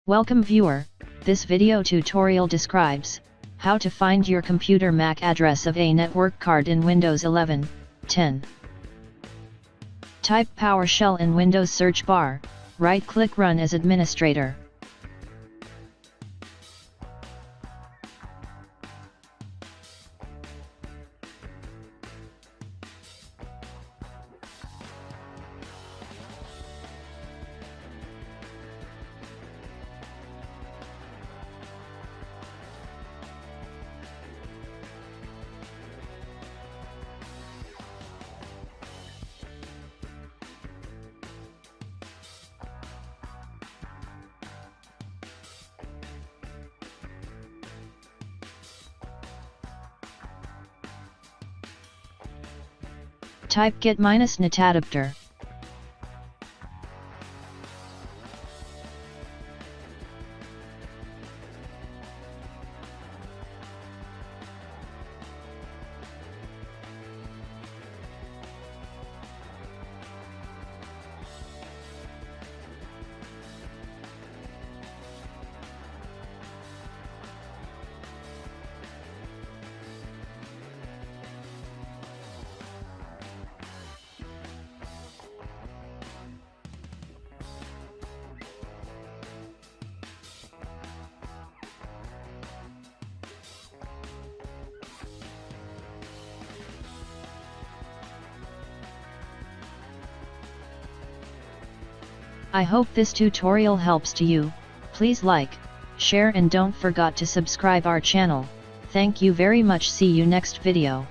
Welcome viewer, this video tutorial describes how to find your computer MAC address of a network card in Windows 11, 10. Type PowerShell in Windows search bar, right-click Run as administrator. Type get-netadapter. I hope this tutorial helps to you. Please like, share and don't forget to subscribe our channel. Thank you very much. See you next video.